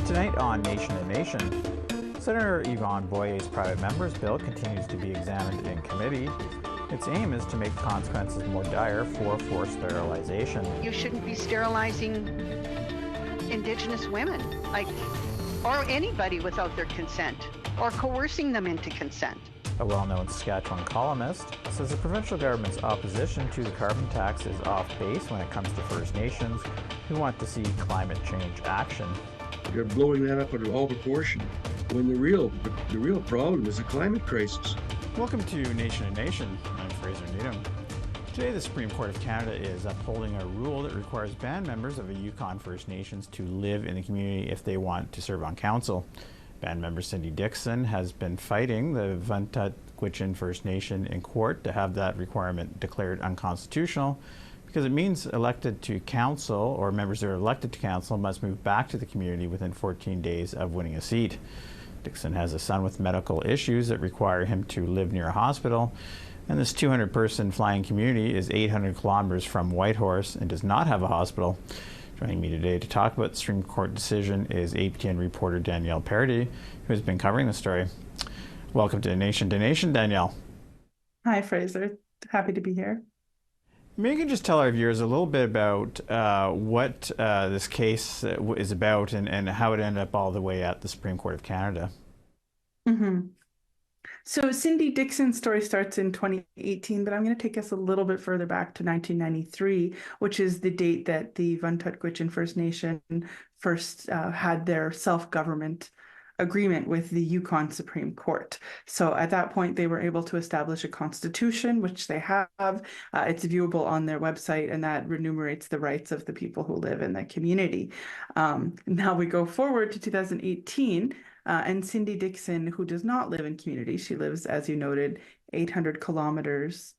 Tonight on Nation to Nation, Senator Ivon Bo's private member's bill continues to be examined in committee. Its aim is to make consequences more dire for forced sterilization. You shouldn't be sterilizing Indigenous women, or anybody without their consent, or coercing them into consent. A well-known Saskatchewan columnist says the provincial government's opposition to the carbon tax is off base when it comes to First Nations who want to see climate change action. They're blowing that up out of all proportion when the real problem is the climate crisis. Welcome to Nation to Nation. I'm Fraser Needham. Today, the Supreme Court of Canada is upholding a rule that requires band members of a Yukon First Nations to live in the community if they want to serve on council. Band member Cindy Dixon has been fighting the Vuntut First Nation in court to have that requirement declared unconstitutional because it means elected to council or members that are elected to council must move back to the community within 14 days of winning a seat. Dixon has a son with medical issues that require him to live near a hospital, and this 200-person flying community is 800 kilometers from Whitehorse and does not have a hospital. Joining me today to talk about the Supreme Court decision is APTN reporter Danielle Paradis, who has been covering the story. Welcome to Nation, Danielle. Hi, Fraser. Happy to be here. Maybe you can just tell our viewers a little bit about what this case is about and how it ended up all the way at the Supreme Court of Canada. Mm-hmm. So Cindy Dixon's story starts in 2018, but I'm going to take us a little bit further back to 1993, which is the date that the Vuntut First Nation first had their self-government agreement with the Yukon Supreme Court. So at that point, they were able to establish a constitution, which they have. It's viewable on their website, and that enumerates the rights of the people who live in the community. Now we go forward to 2018, and Cindy Dixon, who does not live in community, she lives, as you noted, 800 kilometers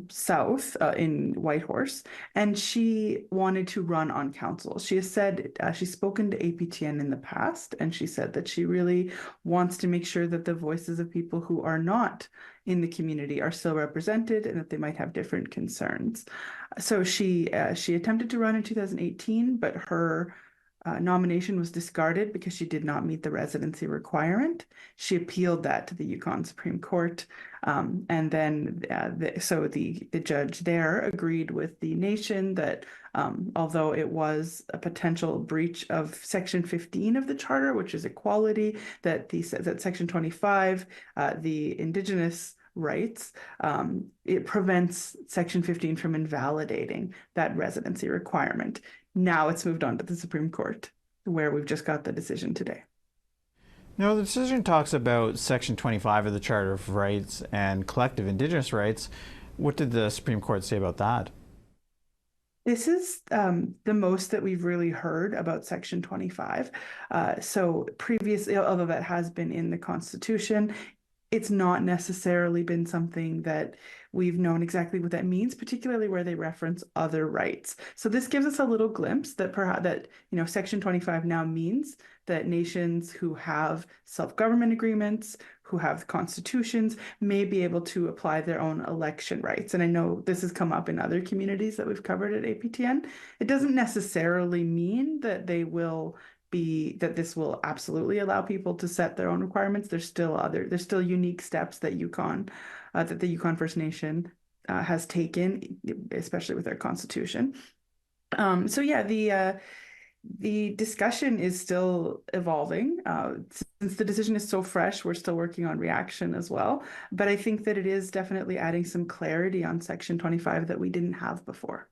south in Whitehorse, and she wanted to run on council. She has said she's spoken to APTN in the past, and she said that she really wants to make sure that the voices of people who are not in the community are still represented and that they might have different concerns. So she attempted to run in 2018, but her nomination was discarded because she did not meet the residency requirement. She appealed that to the Yukon Supreme Court, and then the judge there agreed with the nation that although it was a potential breach of Section 15 of the Charter, which is equality, that Section 25, the Indigenous rights, it prevents Section 15 from invalidating that residency requirement. Now it's moved on to the Supreme Court, where we've just got the decision today. Now, the decision talks about Section 25 of the Charter of Rights and collective Indigenous rights. What did the Supreme Court say about that? This is the most that we've really heard about Section 25. So previously, although that has been in the Constitution, it's not necessarily been something that we've known exactly what that means, particularly where they reference other rights. So this gives us a little glimpse that Section 25 now means that nations who have self-government agreements, who have constitutions, may be able to apply their own election rights. And I know this has come up in other communities that we've covered at APTN. It doesn't necessarily mean that that this will absolutely allow people to set their own requirements. There's still unique steps that the Yukon First Nation has taken, especially with their constitution. The discussion is still evolving. Since the decision is so fresh, we're still working on reaction as well. But I think that it is definitely adding some clarity on Section 25 that we didn't have before.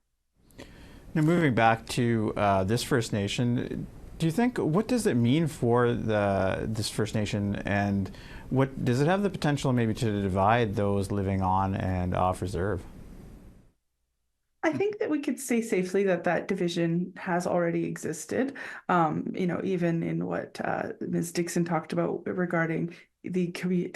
Now, moving back to this First Nation, what does it mean for this First Nation, and what does it have the potential maybe to divide those living on and off reserve? I think that we could say safely that division has already existed. Even in what Ms. Dixon talked about regarding the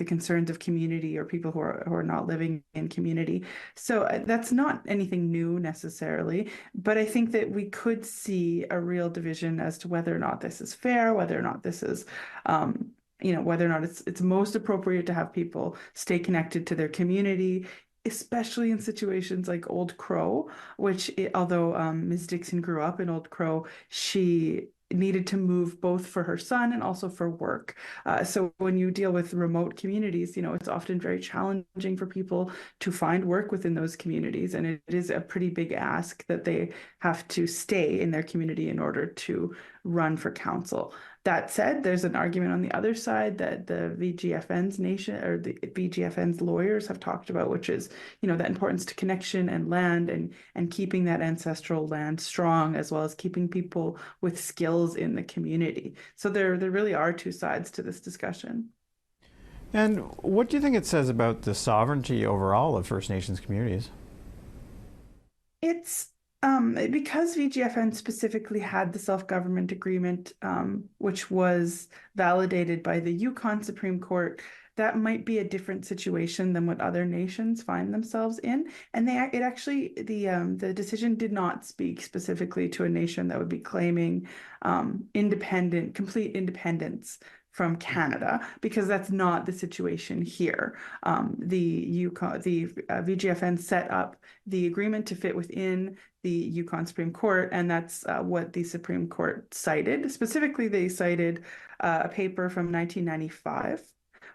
concerns of community or people who are not living in community. So that's not anything new necessarily, but I think that we could see a real division as to whether or not this is fair, whether or not this is whether or not it's most appropriate to have people stay connected to their community, especially in situations like Old Crow, which although Ms. Dixon grew up in Old Crow, she needed to move both for her son and also for work. So when you deal with remote communities, it's often very challenging for people to find work within those communities. And it is a pretty big ask that they have to stay in their community in order to run for council. That said, there's an argument on the other side that the VGFN's lawyers have talked about, which is, that importance to connection and land and keeping that ancestral land strong, as well as keeping people with skills in the community. So there really are two sides to this discussion. And what do you think it says about the sovereignty overall of First Nations communities? It's because VGFN specifically had the self-government agreement, which was validated by the Yukon Supreme Court, that might be a different situation than what other nations find themselves in. And the decision did not speak specifically to a nation that would be claiming complete independence from Canada, because that's not the situation here. The VGFN set up the agreement to fit within the Yukon Supreme Court, and that's what the Supreme Court cited. Specifically, they cited a paper from 1995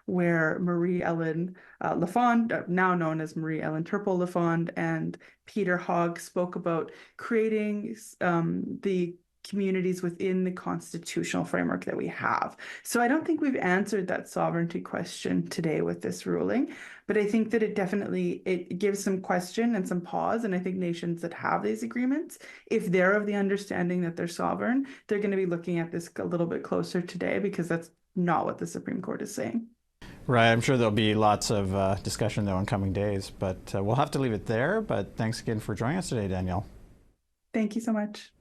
where Marie Ellen Lafond, now known as Marie Ellen Turple Lafond, and Peter Hogg spoke about creating the communities within the constitutional framework that we have. So I don't think we've answered that sovereignty question today with this ruling, but I think that it gives some question and some pause. And I think nations that have these agreements, if they're of the understanding that they're sovereign, they're going to be looking at this a little bit closer today, because that's not what the Supreme Court is saying. Right. I'm sure there'll be lots of discussion, though, in coming days, but we'll have to leave it there. But thanks again for joining us today, Danielle. Thank you so much.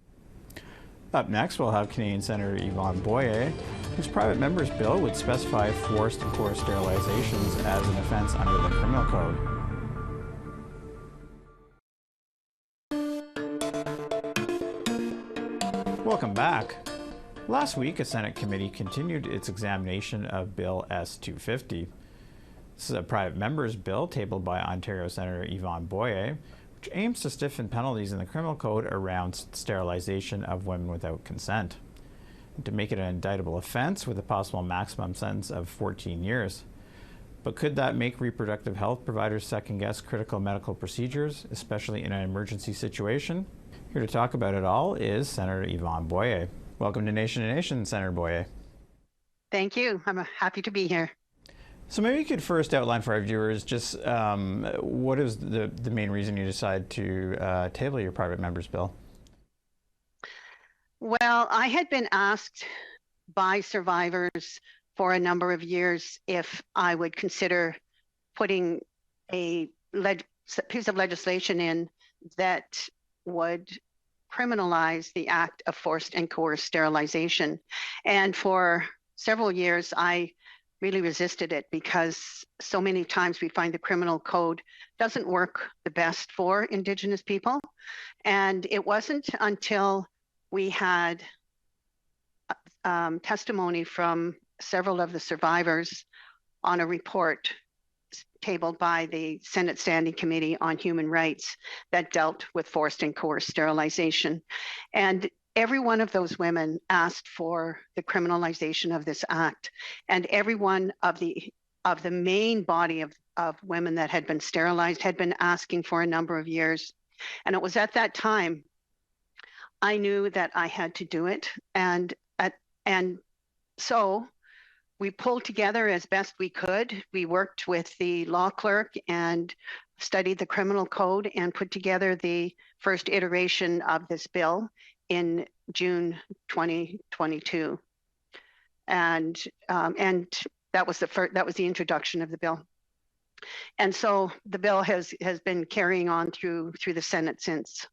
Up next, we'll have Canadian Senator Ivon Bo, whose private member's bill would specify forced and coerced sterilizations as an offense under the Criminal Code. Welcome back. Last week, a Senate committee continued its examination of Bill S-250. This is a private member's bill tabled by Ontario Senator Ivon Bo, which aims to stiffen penalties in the criminal code around sterilization of women without consent, and to make it an indictable offense with a possible maximum sentence of 14 years. But could that make reproductive health providers second-guess critical medical procedures, especially in an emergency situation? Here to talk about it all is Senator Ivon Bo. Welcome to Nation to Nation, Senator Bo. Thank you. I'm happy to be here. So maybe you could first outline for our viewers just what is the main reason you decided to table your private member's bill? Well, I had been asked by survivors for a number of years if I would consider putting a piece of legislation in that would criminalize the act of forced and coerced sterilization. And for several years, I really resisted it, because so many times we find the criminal code doesn't work the best for Indigenous people. And it wasn't until we had testimony from several of the survivors on a report tabled by the Senate Standing Committee on Human Rights that dealt with forced and coerced sterilization. And every one of those women asked for the criminalization of this act, and every one of the main body of women that had been sterilized had been asking for a number of years. And it was at that time I knew that I had to do it, and so we pulled together as best we could. We worked with the law clerk and studied the criminal code and put together the first iteration of this bill in June 2022, and that was the introduction of the bill. And so the bill has been carrying on through the Senate since.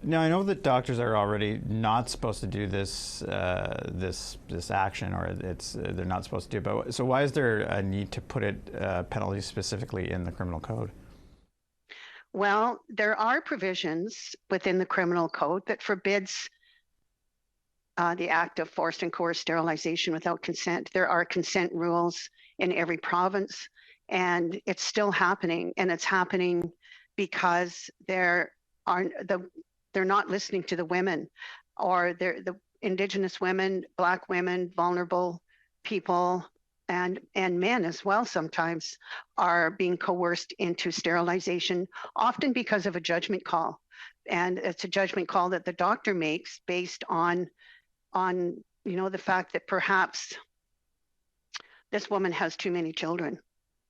Now, I know that doctors are already not supposed to do this this action, or they're not supposed to do it. But so why is there a need to put penalties specifically in the criminal code? Well, there are provisions within the criminal code that forbids the act of forced and coerced sterilization without consent. There are consent rules in every province, and it's still happening. And it's happening because they're not listening to the women, or Indigenous women, Black women, vulnerable people, and men as well sometimes are being coerced into sterilization, often because of a judgment call. And it's a judgment call that the doctor makes based on the fact that perhaps this woman has too many children,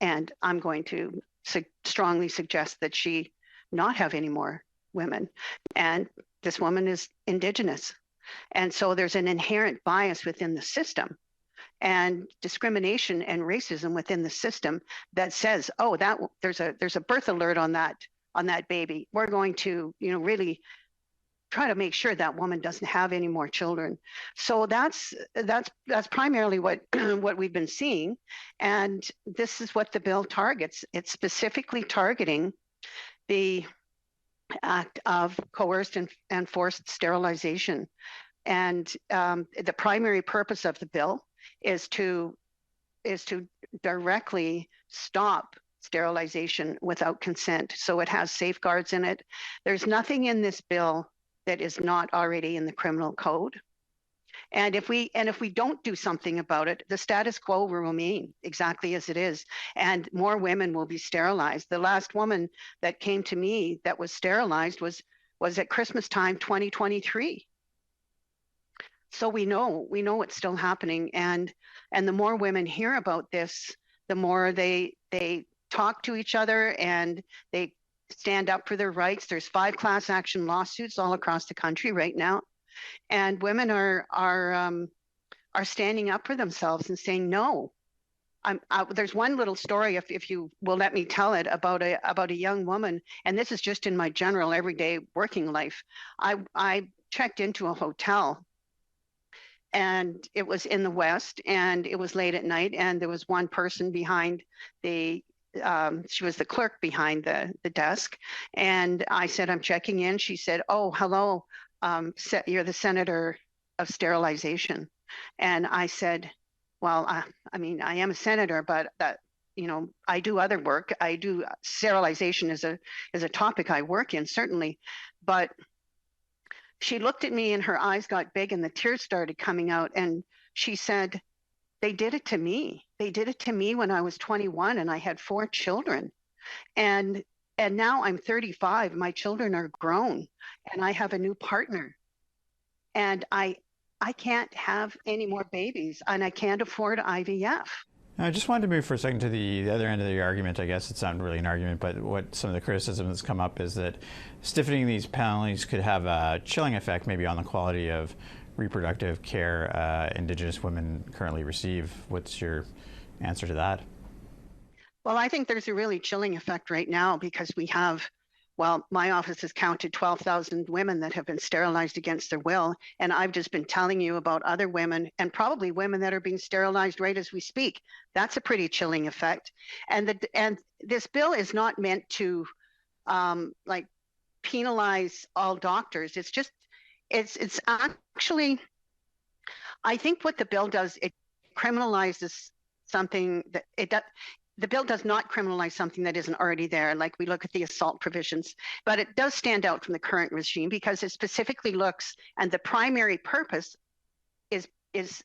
and I'm going to strongly suggest that she not have any more women. And this woman is Indigenous. And so there's an inherent bias within the system and discrimination and racism within the system that says, oh, that there's a birth alert on that baby. We're going to, really try to make sure that woman doesn't have any more children. So that's primarily what what we've been seeing, and this is what the bill targets. It's specifically targeting the act of coerced and forced sterilization, and the primary purpose of the bill is to directly stop sterilization without consent. So it has safeguards in it. There's nothing in this bill that is not already in the criminal code. And if we don't do something about it, the status quo will remain exactly as it is, and more women will be sterilized. The last woman that came to me that was sterilized was at Christmas time 2023. So we know it's still happening, and the more women hear about this, the more they talk to each other and they stand up for their rights. There's 5 class action lawsuits all across the country right now, and women are standing up for themselves and saying no. There's one little story, if you will let me tell it, about a young woman, and this is just in my general everyday working life. I checked into a hotel, and it was in the West, and it was late at night, and there was one person behind she was the clerk behind the desk, and I said, I'm checking in. She said, oh, hello, you're the Senator of Sterilization. And I said, well, I mean, I am a senator, but I do other work. I do sterilization is a topic I work in, certainly. But she looked at me and her eyes got big and the tears started coming out. And she said, they did it to me. They did it to me when I was 21 and I had 4 children. And now I'm 35. My children are grown and I have a new partner. And I can't have any more babies and I can't afford IVF. I just wanted to move for a second to the other end of the argument. I guess it's not really an argument, but what some of the criticism that's come up is that stiffening these penalties could have a chilling effect maybe on the quality of reproductive care Indigenous women currently receive. What's your answer to that? Well, I think there's a really chilling effect right now because we have, well, my office has counted 12,000 women that have been sterilized against their will. And I've just been telling you about other women and probably women that are being sterilized right as we speak. That's a pretty chilling effect. And this bill is not meant to penalize all doctors. It's actually, I think what the bill does, it criminalizes something that the bill does not criminalize something that isn't already there. Like we look at the assault provisions, but it does stand out from the current regime because it specifically looks, and the primary purpose is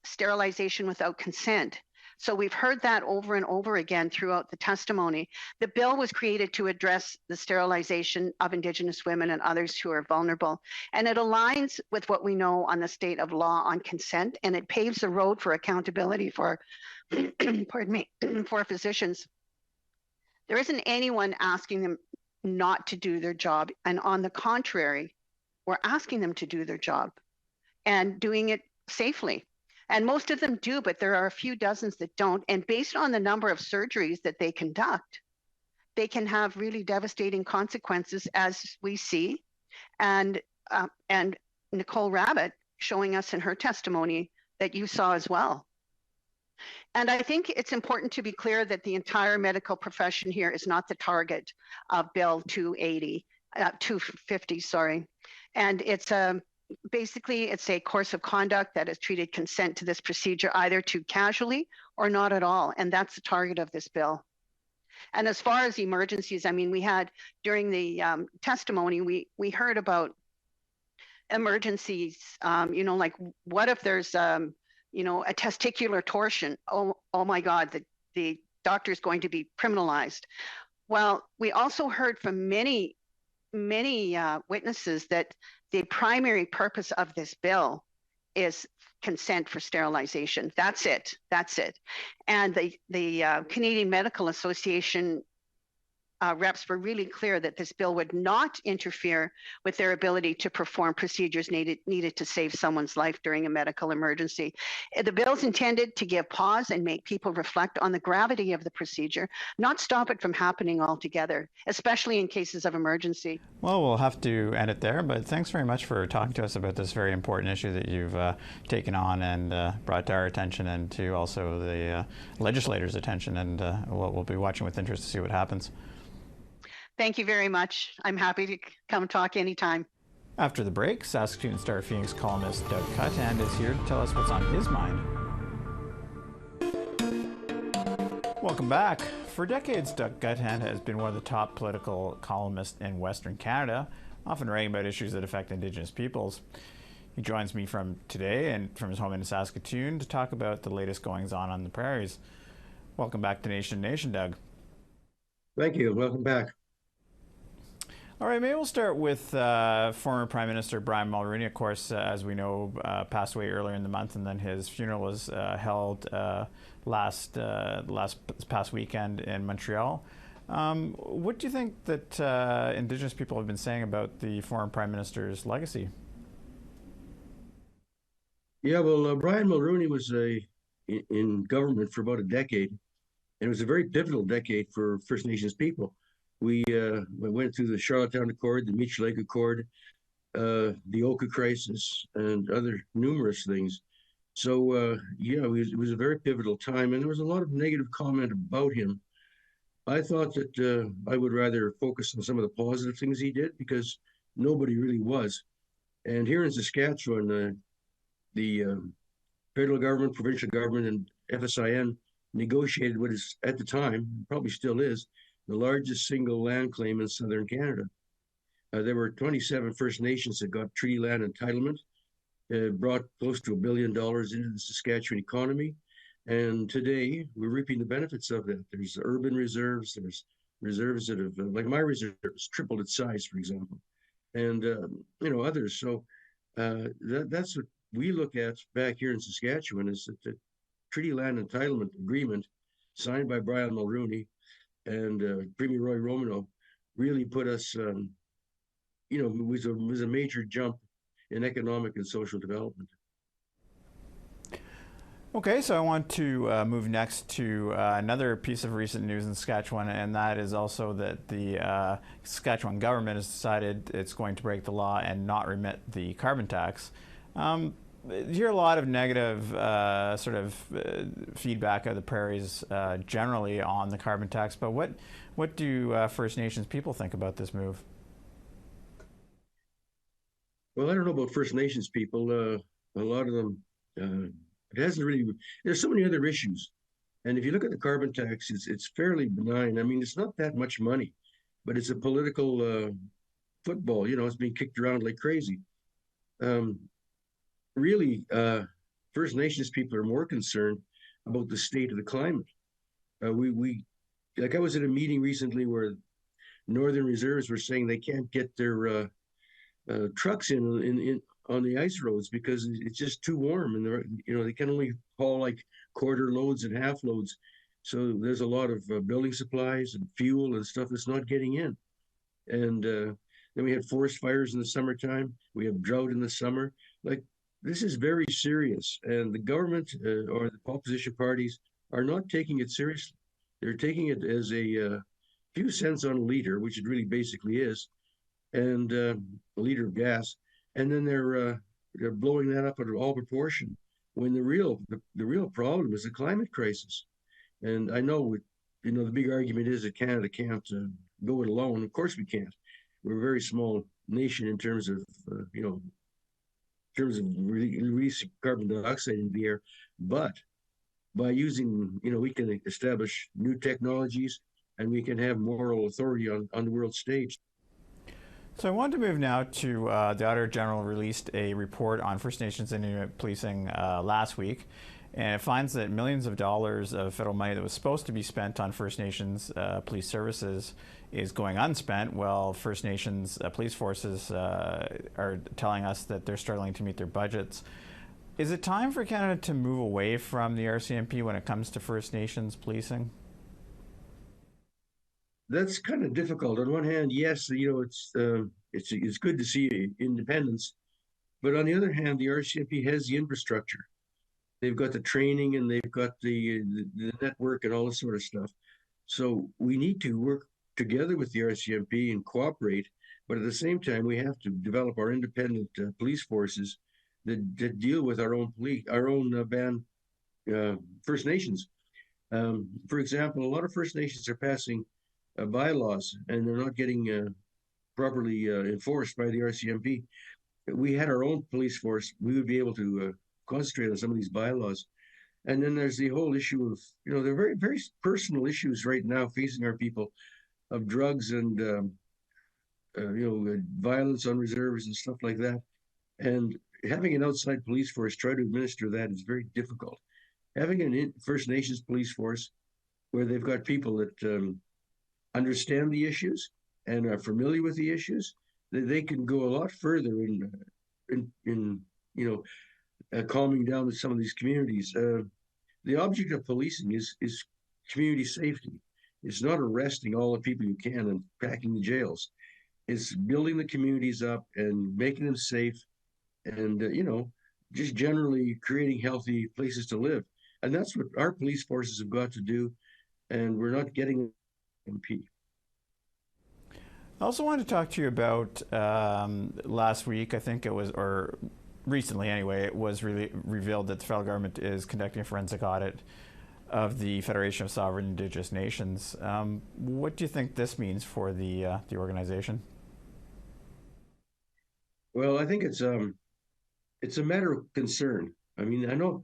sterilization without consent. So we've heard that over and over again throughout the testimony. The bill was created to address the sterilization of Indigenous women and others who are vulnerable. And it aligns with what we know on the state of law on consent, and it paves the road for accountability for, pardon me, for physicians. There isn't anyone asking them not to do their job. And on the contrary, we're asking them to do their job and doing it safely. And most of them do, but there are a few dozens that don't. And based on the number of surgeries that they conduct, they can have really devastating consequences, as we see. And Nicole Rabbit showing us in her testimony that you saw as well. And I think it's important to be clear that the entire medical profession here is not the target of Bill 250, sorry. And it's basically, it's a course of conduct that has treated consent to this procedure either too casually or not at all. And that's the target of this bill. And as far as emergencies, I mean, we had during the testimony, we heard about emergencies, like what if there's, a testicular torsion? Oh my God, the doctor is going to be criminalized. Well, we also heard from many witnesses that the primary purpose of this bill is consent for sterilization. That's it. And the Canadian Medical Association reps were really clear that this bill would not interfere with their ability to perform procedures needed to save someone's life during a medical emergency. The bill's intended to give pause and make people reflect on the gravity of the procedure, not stop it from happening altogether, especially in cases of emergency. Well, we'll have to end it there, but thanks very much for talking to us about this very important issue that you've taken on and brought to our attention and to also the legislators' attention, and we'll be watching with interest to see what happens. Thank you very much. I'm happy to come talk anytime. After the break, Saskatchewan Star Phoenix columnist Doug Cuthand is here to tell us what's on his mind. Welcome back. For decades, Doug Cuthand has been one of the top political columnists in Western Canada, often writing about issues that affect Indigenous peoples. He joins me from today and from his home in Saskatoon to talk about the latest goings-on the prairies. Welcome back to Nation Nation, Doug. Thank you. Welcome back. All right, maybe we'll start with former Prime Minister Brian Mulroney. Of course, as we know, passed away earlier in the month, and then his funeral was held last past weekend in Montreal. What do you think that Indigenous people have been saying about the former Prime Minister's legacy? Yeah, well, Brian Mulroney was in government for about a decade, and it was a very pivotal decade for First Nations people. We went through the Charlottetown Accord, the Meech Lake Accord, the Oka crisis, and other numerous things. So, yeah, it was a very pivotal time, and there was a lot of negative comment about him. I thought that I would rather focus on some of the positive things he did, because nobody really was. And here in Saskatchewan, the federal government, provincial government, and FSIN negotiated what is, at the time, probably still is, the largest single land claim in southern Canada. There were 27 First Nations that got treaty land entitlement. It brought close to $1 billion into the Saskatchewan economy. And today, we're reaping the benefits of that. There's urban reserves, there's reserves that have, like my reserve has tripled its size, for example, and others. So that's what we look at back here in Saskatchewan, is that the treaty land entitlement agreement signed by Brian Mulroney and Premier Roy Romano really put us, was a major jump in economic and social development. Okay, so I want to move next to another piece of recent news in Saskatchewan, and that is also that the Saskatchewan government has decided it's going to break the law and not remit the carbon tax. You hear a lot of negative feedback of the prairies generally on the carbon tax, but what do First Nations people think about this move? Well, I don't know about First Nations people. A lot of them, it hasn't really, there's so many other issues. And if you look at the carbon tax, it's fairly benign. I mean, it's not that much money, but it's a political football. It's being kicked around like crazy. Really, First Nations people are more concerned about the state of the climate. I was at a meeting recently where Northern Reserves were saying they can't get their trucks in on the ice roads because it's just too warm, and they can only haul like quarter loads and half loads. So there's a lot of building supplies and fuel and stuff that's not getting in. And then we had forest fires in the summertime. We have drought in the summer. This is very serious, and the government or the opposition parties are not taking it seriously. They're taking it as a few cents on a liter, which it really basically is, and a liter of gas, and then they're blowing that up out of all proportion. When the real problem is the climate crisis, and I know the big argument is that Canada can't go it alone. Of course we can't. We're a very small nation in terms of releasing carbon dioxide into the air, but by using, we can establish new technologies and we can have moral authority on the world stage. So I wanted to move now to the Auditor General released a report on First Nations and Inuit policing last week, and it finds that millions of dollars of federal money that was supposed to be spent on First Nations police services is going unspent, while First Nations police forces are telling us that they're struggling to meet their budgets. Is it time for Canada to move away from the RCMP when it comes to First Nations policing? That's kind of difficult. On one hand, yes, it's good to see independence, but on the other hand, the RCMP has the infrastructure. They've got the training and they've got the network and all this sort of stuff. So we need to work together with the RCMP and cooperate, but at the same time, we have to develop our independent police forces that deal with our own police, our own band First Nations. For example, a lot of First Nations are passing bylaws and they're not getting properly enforced by the RCMP. If we had our own police force, we would be able to concentrate on some of these bylaws. And then there's the whole issue of, there are very, very personal issues right now facing our people of drugs and, violence on reserves and stuff like that. And having an outside police force try to administer that is very difficult. Having a First Nations police force where they've got people that understand the issues and are familiar with the issues, they can go a lot further in calming down with some of these communities. The object of policing is community safety. It's not arresting all the people you can and packing the jails. It's building the communities up and making them safe and, just generally creating healthy places to live. And that's what our police forces have got to do. And we're not getting MP. I also wanted to talk to you about last week, I think it was, or recently anyway, it was really revealed that the federal government is conducting a forensic audit of the Federation of Sovereign Indigenous Nations. What do you think this means for the organization? Well, I think it's a matter of concern. I mean, I know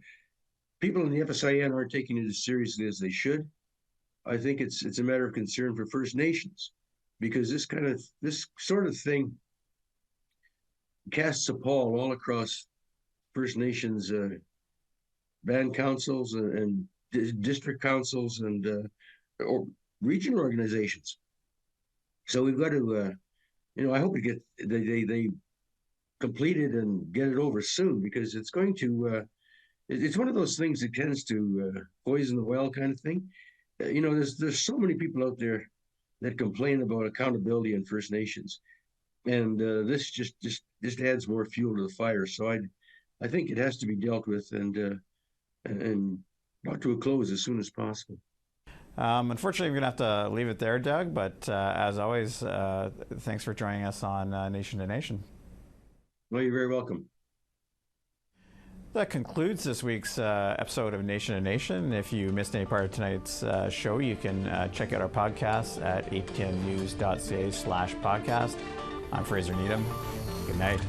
people in the FSIN aren't taking it as seriously as they should. I think it's a matter of concern for First Nations, because this sort of thing casts a pall all across First Nations band councils and district councils and or regional organizations. So we've got to, I hope they complete it and get it over soon, because it's going to, it's one of those things that tends to poison the well kind of thing. There's so many people out there that complain about accountability in First Nations, and this just adds more fuel to the fire. So I think it has to be dealt with and brought to a close as soon as possible. Unfortunately, we're going to have to leave it there, Doug, but as always, thanks for joining us on Nation to Nation. Well, you're very welcome. That concludes this week's episode of Nation to Nation. If you missed any part of tonight's show, you can check out our podcast at aptnnews.ca/podcast. I'm Fraser Needham. Good night.